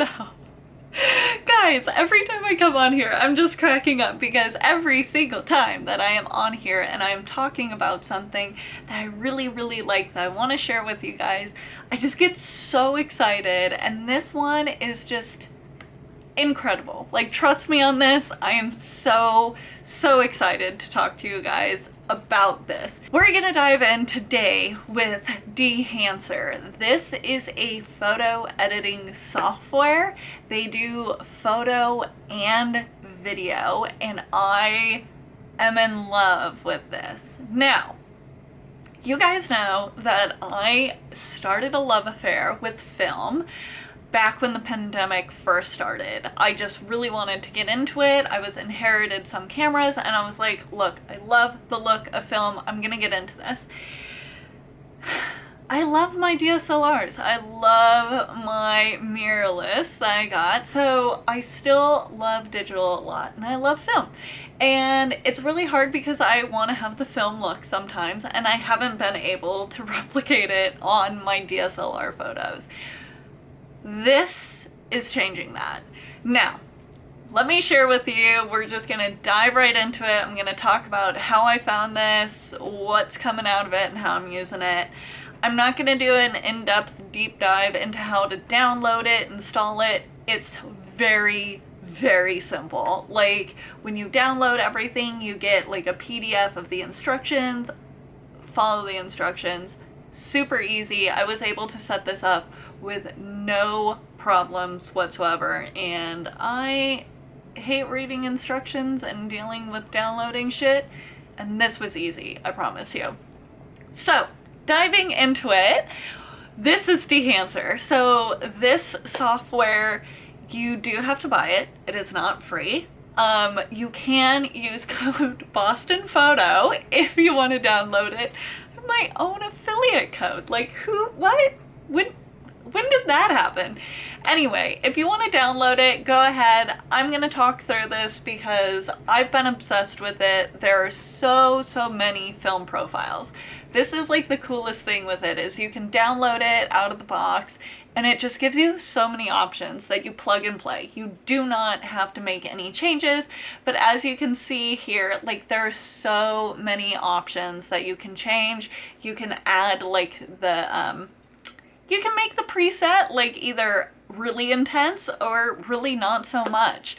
So, guys, every time I come on here, I'm just cracking up because every single time that I am on here and I'm talking about something that I really, really like that I want to share with you guys, I just get so excited, and this one is just incredible. Like, trust me on this, I am so excited to talk to you guys about this. We're gonna dive in today with Dehancer. This is a photo editing software. They do photo and video, and I am in love with this. Now, you guys know that I started a love affair with film back when the pandemic first started. I just really wanted to get into it. I was inherited some cameras and I was like, look, I love the look of film. I'm gonna get into this. I love my DSLRs. I love my mirrorless that I got. So I still love digital a lot and I love film. And it's really hard because I want to have the film look sometimes and I haven't been able to replicate it on my DSLR photos. This is changing that. Now, let me share with you, we're just gonna dive right into it. I'm gonna talk about how I found this, what's coming out of it, and how I'm using it. I'm not gonna do an in-depth deep dive into how to download it, install it. It's very simple. Like, when you download everything, you get like a PDF of the instructions, follow the instructions, super easy. I was able to set this up with no problems whatsoever, and I hate reading instructions and dealing with downloading shit, and this was easy, I promise you. So, diving into it, this is Dehancer. So this software, you do have to buy it. It is not free. You can use code Boston Photo if you want to download it. My own affiliate code. Like, who, what? When did that happen? Anyway, if you want to download it, go ahead. I'm going to talk through this because I've been obsessed with it. There are so many film profiles. This is like the coolest thing with it is you can download it out of the box and it just gives you so many options that you plug and play. You do not have to make any changes, but as you can see here, like, there are so many options that you can change. You can add like the you can make the preset like either really intense or really not so much.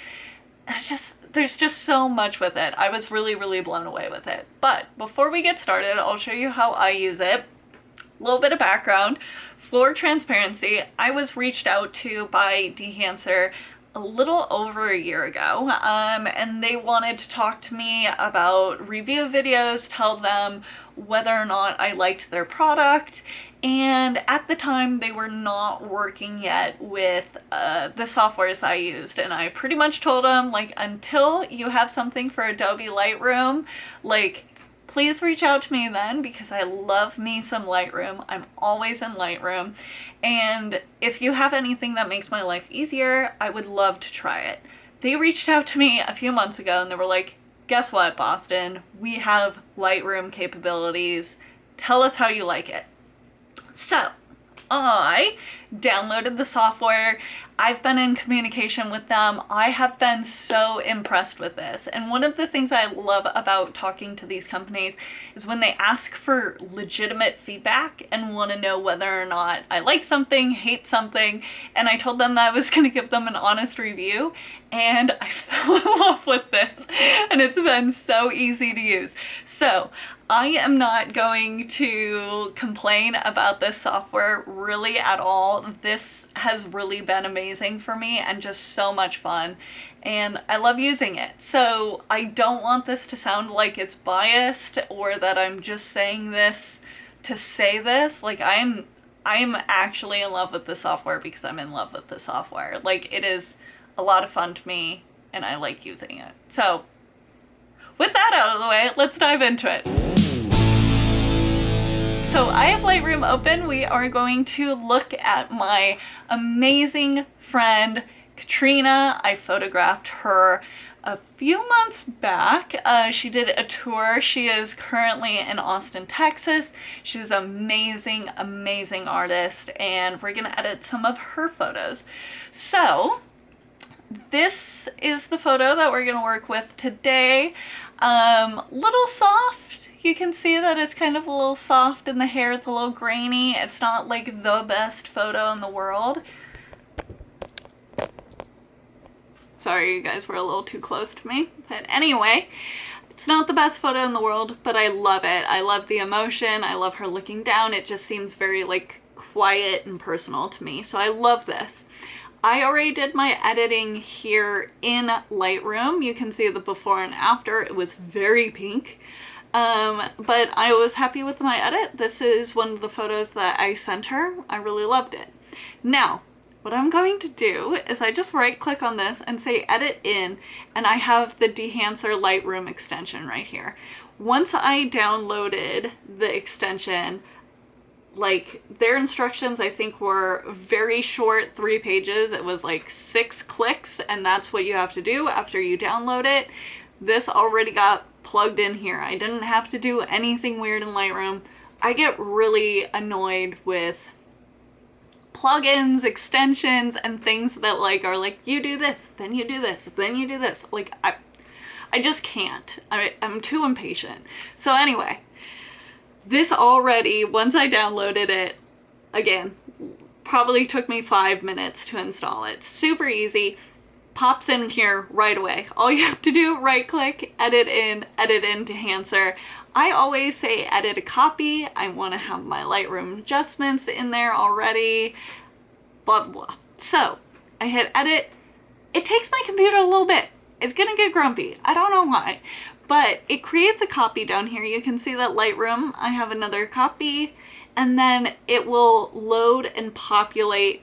There's just so much with it. I was really blown away with it. But before we get started, I'll show you how I use it. A little bit of background. For transparency, I was reached out to by Dehancer a little over a year ago, and they wanted to talk to me about review videos, tell them whether or not I liked their product, and at the time they were not working yet with the softwares I used, and I pretty much told them, like, until you have something for Adobe Lightroom, like, please reach out to me then, because I love me some Lightroom. I'm always in Lightroom. And if you have anything that makes my life easier, I would love to try it. They reached out to me a few months ago and they were like, guess what, Boston? We have Lightroom capabilities. Tell us how you like it. So, I downloaded the software. I've been in communication with them. I have been so impressed with this. And one of the things I love about talking to these companies is when they ask for legitimate feedback and want to know whether or not I like something, hate something. And I told them that I was going to give them an honest review. And I fell in love with this. And it's been so easy to use. So I am not going to complain about this software really at all. This has really been amazing for me and just so much fun, and I love using it. So I don't want this to sound like it's biased or that I'm just saying this to say this. Like, I'm actually in love with the software because I'm in love with the software. Like, it is a lot of fun to me and I like using it. So with that out of the way, let's dive into it. So I have Lightroom open. We are going to look at my amazing friend, Katrina. I photographed her a few months back. She did a tour. She is currently in Austin, Texas. She's an amazing, amazing artist, and we're gonna edit some of her photos. So this is the photo that we're gonna work with today. Little soft. You can see that it's kind of a little soft in the hair. It's a little grainy. It's not like the best photo in the world. Sorry, you guys were a little too close to me. But anyway, it's not the best photo in the world, but I love it. I love the emotion. I love her looking down. It just seems very like quiet and personal to me. So I love this. I already did my editing here in Lightroom. You can see the before and after. It was very pink. But I was happy with my edit. This is one of the photos that I sent her. I really loved it. Now, what I'm going to do is I just right click on this and say edit in, and I have the Dehancer Lightroom extension right here. Once I downloaded the extension, like their instructions I think were very short, 3 pages. It was like 6 clicks, and that's what you have to do after you download it. This already got plugged in here. I didn't have to do anything weird in Lightroom. I get really annoyed with plugins, extensions, and things that like are like, you do this, then you do this, then you do this. Like I just can't. I'm too impatient. So anyway, this already, once I downloaded it, again, probably took me 5 minutes to install it. Super easy. Pops in here right away. All you have to do, right click, edit in Dehancer. I always say edit a copy. I want to have my Lightroom adjustments in there already, blah, blah, blah. So I hit edit. It takes my computer a little bit. It's gonna get grumpy. I don't know why, but it creates a copy down here. You can see that Lightroom, I have another copy, and then it will load and populate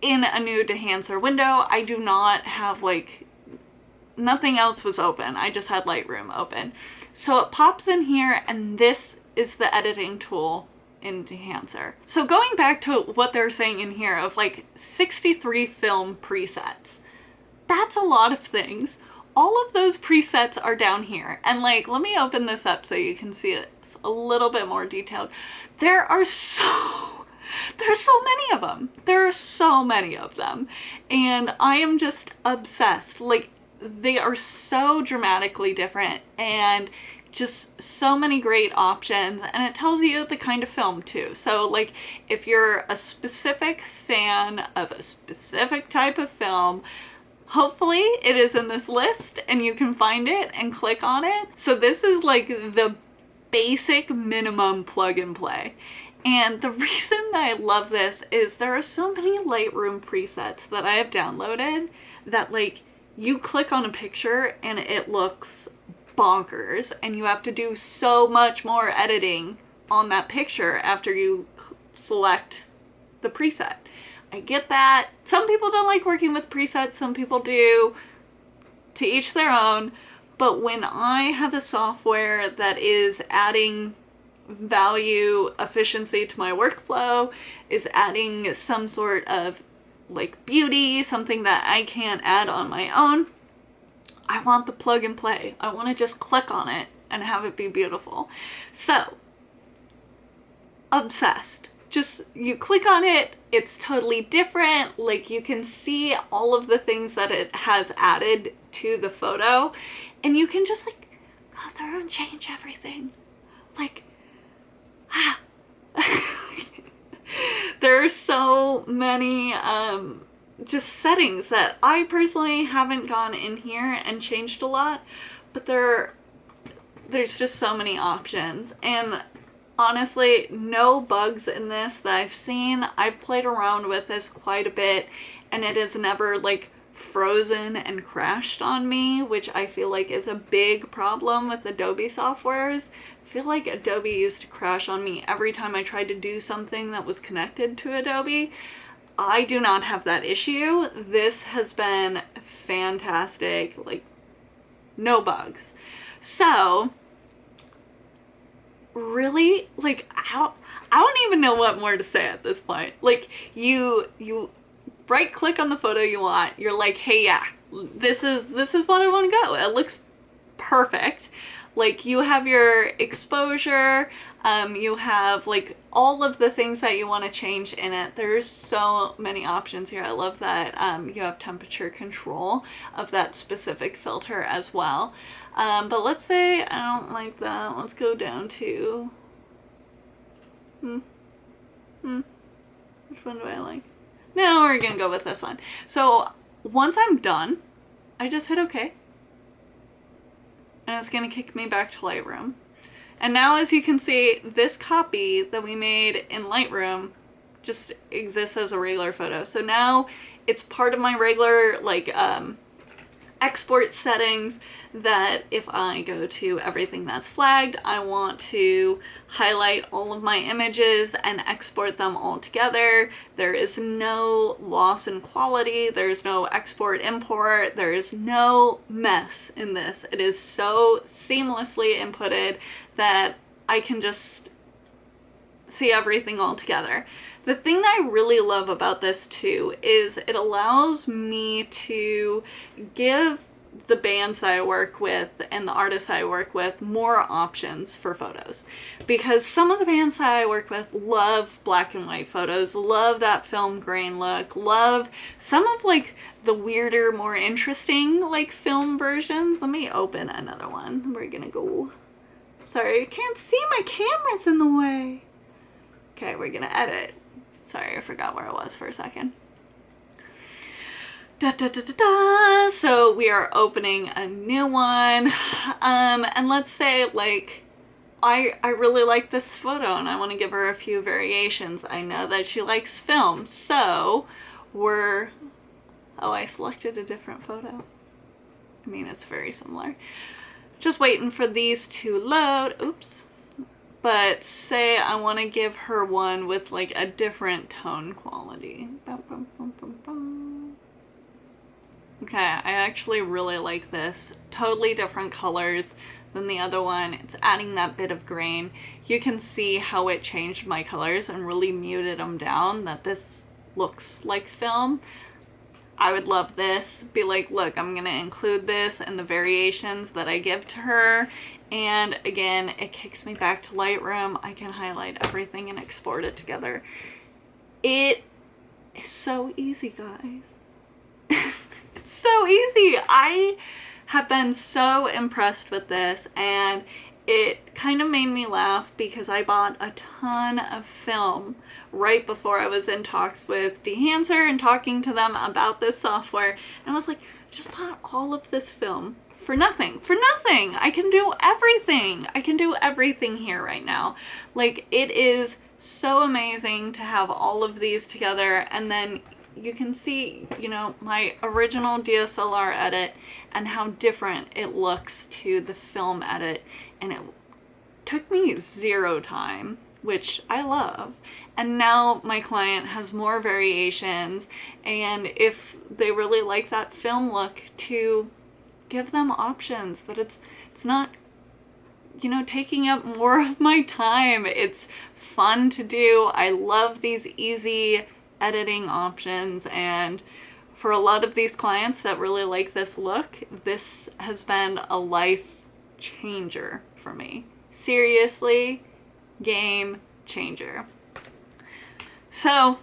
in a new Dehancer window. I do not have like, nothing else was open. I just had Lightroom open. So it pops in here, and this is the editing tool in Dehancer. So going back to what they're saying in here of like 63 film presets, that's a lot of things. All of those presets are down here. And like, let me open this up so you can see it a little bit more detailed. There's so many of them. There are so many of them. And I am just obsessed. Like, they are so dramatically different and just so many great options, and it tells you the kind of film too. So like, if you're a specific fan of a specific type of film, hopefully it is in this list and you can find it and click on it. So this is like the basic minimum plug and play. And the reason that I love this is there are so many Lightroom presets that I have downloaded that like, you click on a picture and it looks bonkers, and you have to do so much more editing on that picture after you select the preset. I get that. Some people don't like working with presets, some people do. To each their own. But when I have a software that is adding value, efficiency to my workflow, is adding some sort of like beauty, something that I can't add on my own, I want the plug and play. I want to just click on it and have it be beautiful. So, obsessed. Just, you click on it, it's totally different. Like, you can see all of the things that it has added to the photo, and you can just like go through and change everything. Like, there are so many just settings that I personally haven't gone in here and changed a lot, but there's just so many options. And honestly, no bugs in this that I've seen. I've played around with this quite a bit, and it has never like frozen and crashed on me, which I feel like is a big problem with Adobe softwares. I feel like Adobe used to crash on me every time I tried to do something that was connected to Adobe. I do not have that issue. This has been fantastic, like no bugs. So really, like, I don't even know what more to say at this point. Like, you right click on the photo you want, you're like, hey, yeah, this is what I want to go. It looks perfect. Like, you have your exposure, you have like all of the things that you want to change in it. There's so many options here. I love that you have temperature control of that specific filter as well. But let's say I don't like that. Let's go down to which one do I like? No, we're gonna go with this one. So once I'm done, I just hit OK. And it's gonna kick me back to Lightroom. And now, as you can see, this copy that we made in Lightroom just exists as a regular photo. So now it's part of my regular like export settings, that if I go to everything that's flagged, I want to highlight all of my images and export them all together. There is no loss in quality, there's no export import, there is no mess in this. It is so seamlessly inputted that I can just see everything all together. The thing that I really love about this too is it allows me to give the bands that I work with and the artists that I work with more options for photos, because some of the bands that I work with love black and white photos, love that film grain look, love some of like the weirder, more interesting like film versions. Let me open another one. We're gonna go, sorry, I can't see, my camera's in the way. Okay, we're gonna edit. Sorry, I forgot where I was for a second. So we are opening a new one. And let's say like I really like this photo and I want to give her a few variations. I know that she likes film, so oh, I selected a different photo. I mean, it's very similar. Just waiting for these to load. Oops. But say I want to give her one with like a different tone quality. Okay, I actually really like this. Totally different colors than the other one. It's adding that bit of grain. You can see how it changed my colors and really muted them down, that this looks like film. I would love this. Be like, look, I'm gonna include this in the variations that I give to her. And again, it kicks me back to Lightroom. I can highlight everything and export it together. It is so easy, guys. It's so easy. I have been so impressed with this, and it kind of made me laugh because I bought a ton of film right before I was in talks with Dehancer and talking to them about this software. And I was like, I just bought all of this film for nothing. For nothing. I can do everything. I can do everything here right now. Like, it is so amazing to have all of these together, and then you can see, you know, my original DSLR edit and how different it looks to the film edit. And it took me 0 time, which I love. And now my client has more variations, and if they really like that film look, to give them options, that it's not, you know, taking up more of my time. It's fun to do. I love these easy editing options, and for a lot of these clients that really like this look, this has been a life changer for me. Seriously, game changer. So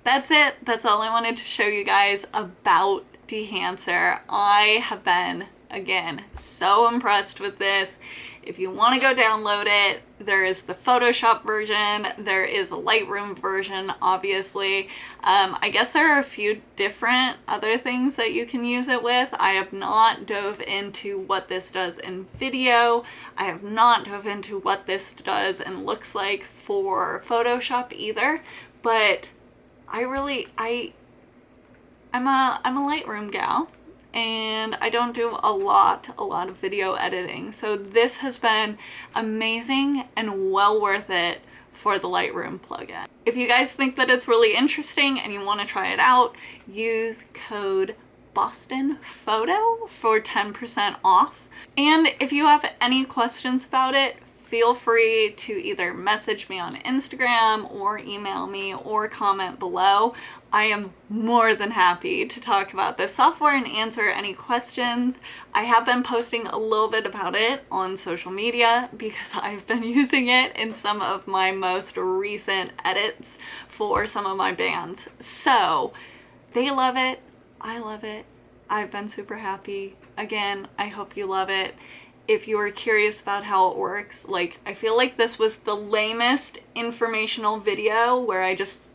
that's it. That's all I wanted to show you guys about Dehancer. I have been, again, so impressed with this. If you want to go download it, there is the Photoshop version, there is a Lightroom version, obviously. I guess there are a few different other things that you can use it with. I have not dove into what this does in video. I have not dove into what this does and looks like for Photoshop either, but I'm a Lightroom gal, and I don't do a lot of video editing. So this has been amazing and well worth it for the Lightroom plugin. If you guys think that it's really interesting and you want to try it out, use code BostonPhoto for 10% off. And if you have any questions about it, feel free to either message me on Instagram or email me or comment below. I am more than happy to talk about this software and answer any questions. I have been posting a little bit about it on social media because I've been using it in some of my most recent edits for some of my bands. So they love it. I love it. I've been super happy. Again, I hope you love it. If you are curious about how it works, like, I feel like this was the lamest informational video where I just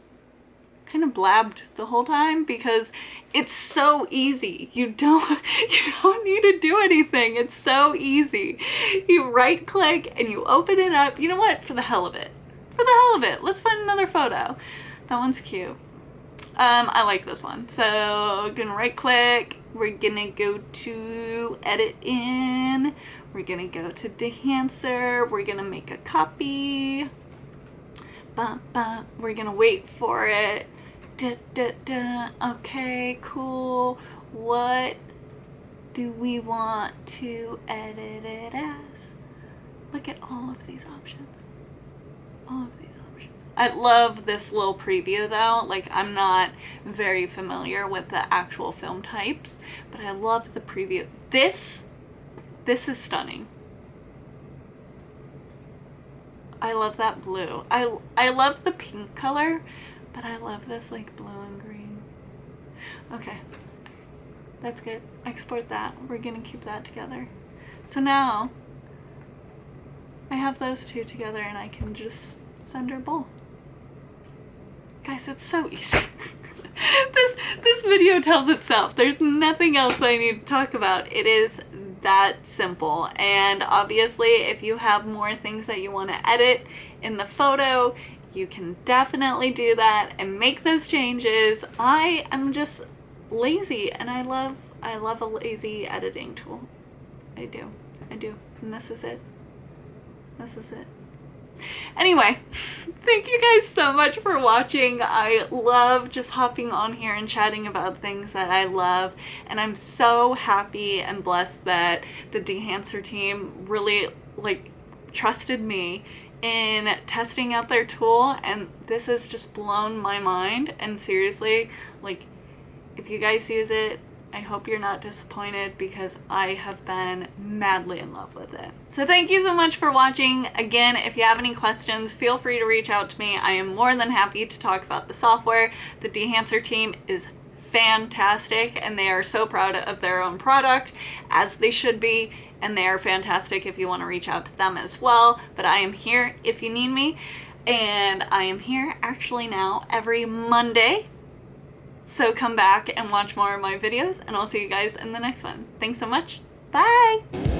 kind of blabbed the whole time because it's so easy. You don't need to do anything. It's so easy. You right click and you open it up. You know what? For the hell of it. For the hell of it. Let's find another photo. That one's cute. I like this one. So I'm gonna right click. We're gonna go to edit in. We're gonna go to Dehancer. We're gonna make a copy. We're gonna wait for it. Okay, cool. What do we want to edit it as? Look at all of these options. All of these options. I love this little preview though. Like, I'm not very familiar with the actual film types, but I love the preview. This is stunning. I love that blue. I love the pink color, but I love this like blue and green. Okay, that's good. Export that. We're gonna keep that together. So now I have those two together and I can just send her bowl. Guys, it's so easy. This video tells itself. There's nothing else I need to talk about. It is that simple. And obviously, if you have more things that you want to edit in the photo, you can definitely do that and make those changes. I am just lazy and I love a lazy editing tool. I do. And this is it. Anyway, thank you guys so much for watching. I love just hopping on here and chatting about things that I love, and I'm so happy and blessed that the Dehancer team really trusted me in testing out their tool, and this has just blown my mind. And seriously, if you guys use it, I hope you're not disappointed because I have been madly in love with it. So thank you so much for watching. Again, if you have any questions, feel free to reach out to me. I am more than happy to talk about the software. The Dehancer team is fantastic and they are so proud of their own product, as they should be, and they are fantastic if you want to reach out to them as well. But I am here if you need me, and I am here actually now every Monday. So come back and watch more of my videos, and I'll see you guys in the next one. Thanks so much. Bye!